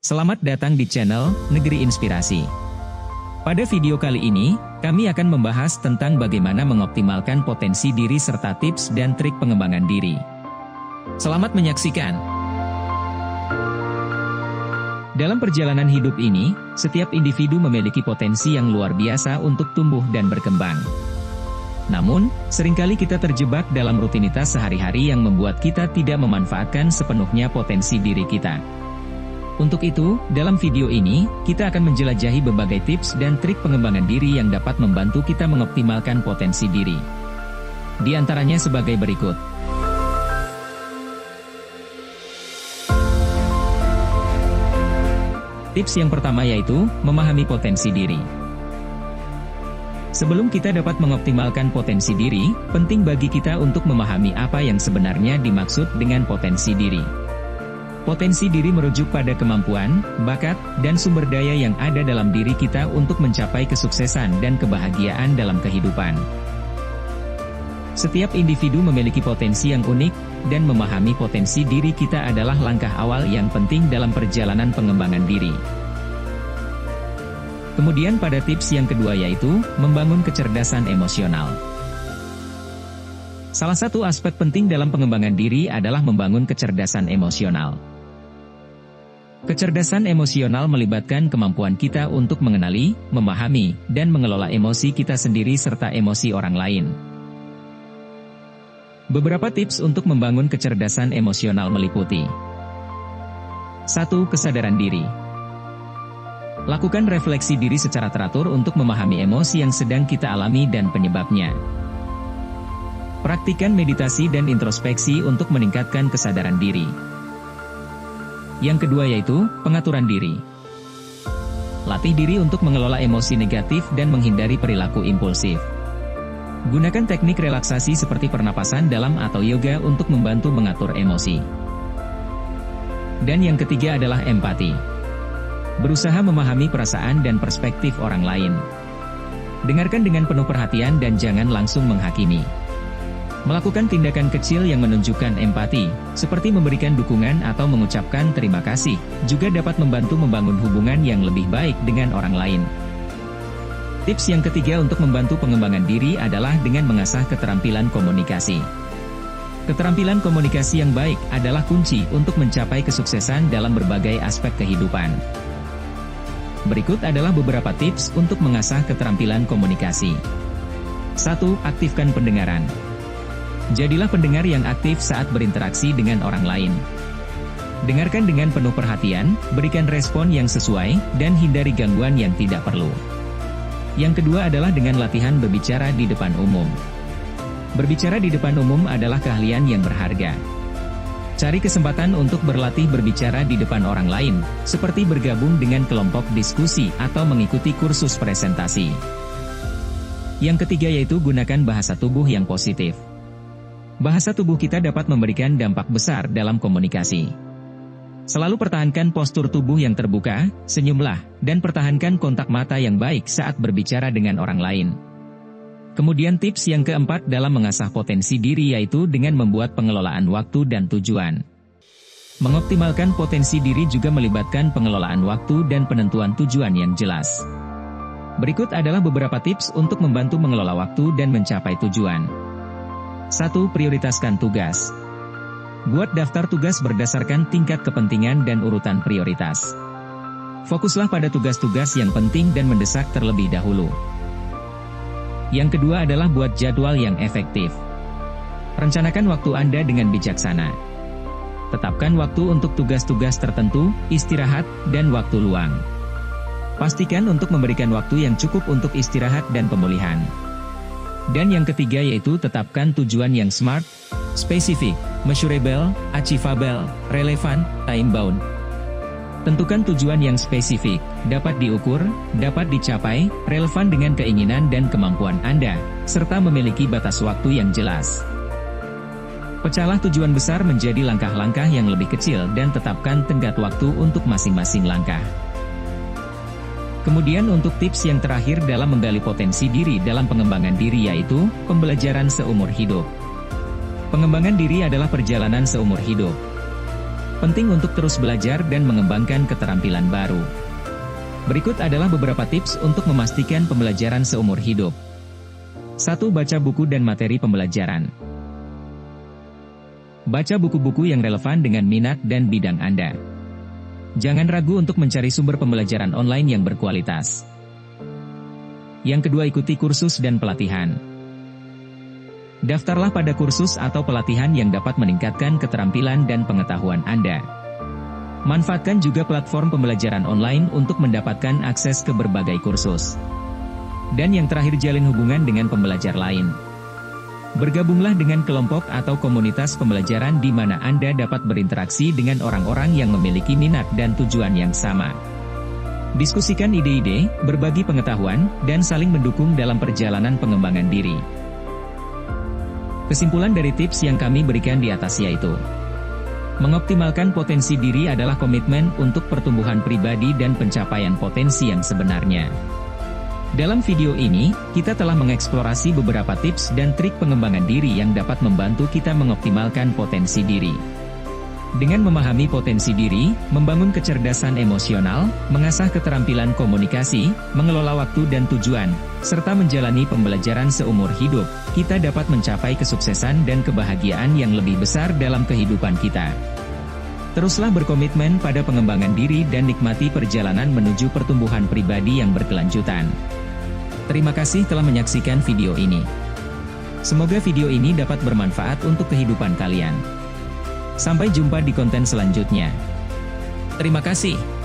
Selamat datang di channel Negeri Inspirasi. Pada video kali ini, kami akan membahas tentang bagaimana mengoptimalkan potensi diri serta tips dan trik pengembangan diri. Selamat menyaksikan. Dalam perjalanan hidup ini, setiap individu memiliki potensi yang luar biasa untuk tumbuh dan berkembang. Namun, seringkali kita terjebak dalam rutinitas sehari-hari yang membuat kita tidak memanfaatkan sepenuhnya potensi diri kita. Untuk itu, dalam video ini, kita akan menjelajahi berbagai tips dan trik pengembangan diri yang dapat membantu kita mengoptimalkan potensi diri. Di antaranya sebagai berikut. Tips yang pertama yaitu, memahami potensi diri. Sebelum kita dapat mengoptimalkan potensi diri, penting bagi kita untuk memahami apa yang sebenarnya dimaksud dengan potensi diri. Potensi diri merujuk pada kemampuan, bakat, dan sumber daya yang ada dalam diri kita untuk mencapai kesuksesan dan kebahagiaan dalam kehidupan. Setiap individu memiliki potensi yang unik, dan memahami potensi diri kita adalah langkah awal yang penting dalam perjalanan pengembangan diri. Kemudian pada tips yang kedua yaitu, membangun kecerdasan emosional. Salah satu aspek penting dalam pengembangan diri adalah membangun kecerdasan emosional. Kecerdasan emosional melibatkan kemampuan kita untuk mengenali, memahami, dan mengelola emosi kita sendiri serta emosi orang lain. Beberapa tips untuk membangun kecerdasan emosional meliputi 1. Kesadaran diri. Lakukan refleksi diri secara teratur untuk memahami emosi yang sedang kita alami dan penyebabnya. Praktikan meditasi dan introspeksi untuk meningkatkan kesadaran diri. Yang kedua yaitu, pengaturan diri. Latih diri untuk mengelola emosi negatif dan menghindari perilaku impulsif. Gunakan teknik relaksasi seperti pernapasan dalam atau yoga untuk membantu mengatur emosi. Dan yang ketiga adalah empati. Berusaha memahami perasaan dan perspektif orang lain. Dengarkan dengan penuh perhatian dan jangan langsung menghakimi. Melakukan tindakan kecil yang menunjukkan empati, seperti memberikan dukungan atau mengucapkan terima kasih, juga dapat membantu membangun hubungan yang lebih baik dengan orang lain. Tips yang ketiga untuk membantu pengembangan diri adalah dengan mengasah keterampilan komunikasi. Keterampilan komunikasi yang baik adalah kunci untuk mencapai kesuksesan dalam berbagai aspek kehidupan. Berikut adalah beberapa tips untuk mengasah keterampilan komunikasi. 1. Aktifkan pendengaran. Jadilah pendengar yang aktif saat berinteraksi dengan orang lain. Dengarkan dengan penuh perhatian, berikan respon yang sesuai, dan hindari gangguan yang tidak perlu. Yang kedua adalah dengan latihan berbicara di depan umum. Berbicara di depan umum adalah keahlian yang berharga. Cari kesempatan untuk berlatih berbicara di depan orang lain, seperti bergabung dengan kelompok diskusi atau mengikuti kursus presentasi. Yang ketiga yaitu gunakan bahasa tubuh yang positif. Bahasa tubuh kita dapat memberikan dampak besar dalam komunikasi. Selalu pertahankan postur tubuh yang terbuka, senyumlah, dan pertahankan kontak mata yang baik saat berbicara dengan orang lain. Kemudian tips yang keempat dalam mengasah potensi diri yaitu dengan membuat pengelolaan waktu dan tujuan. Mengoptimalkan potensi diri juga melibatkan pengelolaan waktu dan penentuan tujuan yang jelas. Berikut adalah beberapa tips untuk membantu mengelola waktu dan mencapai tujuan. 1. Prioritaskan tugas. Buat daftar tugas berdasarkan tingkat kepentingan dan urutan prioritas. Fokuslah pada tugas-tugas yang penting dan mendesak terlebih dahulu. Yang kedua adalah buat jadwal yang efektif. Rencanakan waktu Anda dengan bijaksana. Tetapkan waktu untuk tugas-tugas tertentu, istirahat, dan waktu luang. Pastikan untuk memberikan waktu yang cukup untuk istirahat dan pemulihan. Dan yang ketiga yaitu tetapkan tujuan yang smart, spesifik, measurable, achievable, relevan, time-bound. Tentukan tujuan yang spesifik, dapat diukur, dapat dicapai, relevan dengan keinginan dan kemampuan Anda, serta memiliki batas waktu yang jelas. Pecahlah tujuan besar menjadi langkah-langkah yang lebih kecil dan tetapkan tenggat waktu untuk masing-masing langkah. Kemudian untuk tips yang terakhir dalam menggali potensi diri dalam pengembangan diri yaitu, pembelajaran seumur hidup. Pengembangan diri adalah perjalanan seumur hidup. Penting untuk terus belajar dan mengembangkan keterampilan baru. Berikut adalah beberapa tips untuk memastikan pembelajaran seumur hidup. 1. Baca buku dan materi pembelajaran. Baca buku-buku yang relevan dengan minat dan bidang Anda. Jangan ragu untuk mencari sumber pembelajaran online yang berkualitas. Yang kedua, ikuti kursus dan pelatihan. Daftarlah pada kursus atau pelatihan yang dapat meningkatkan keterampilan dan pengetahuan Anda. Manfaatkan juga platform pembelajaran online untuk mendapatkan akses ke berbagai kursus. Dan yang terakhir, jalin hubungan dengan pembelajar lain. Bergabunglah dengan kelompok atau komunitas pembelajaran di mana Anda dapat berinteraksi dengan orang-orang yang memiliki minat dan tujuan yang sama. Diskusikan ide-ide, berbagi pengetahuan, dan saling mendukung dalam perjalanan pengembangan diri. Kesimpulan dari tips yang kami berikan di atas yaitu, mengoptimalkan potensi diri adalah komitmen untuk pertumbuhan pribadi dan pencapaian potensi yang sebenarnya. Dalam video ini, kita telah mengeksplorasi beberapa tips dan trik pengembangan diri yang dapat membantu kita mengoptimalkan potensi diri. Dengan memahami potensi diri, membangun kecerdasan emosional, mengasah keterampilan komunikasi, mengelola waktu dan tujuan, serta menjalani pembelajaran seumur hidup, kita dapat mencapai kesuksesan dan kebahagiaan yang lebih besar dalam kehidupan kita. Teruslah berkomitmen pada pengembangan diri dan nikmati perjalanan menuju pertumbuhan pribadi yang berkelanjutan. Terima kasih telah menyaksikan video ini. Semoga video ini dapat bermanfaat untuk kehidupan kalian. Sampai jumpa di konten selanjutnya. Terima kasih.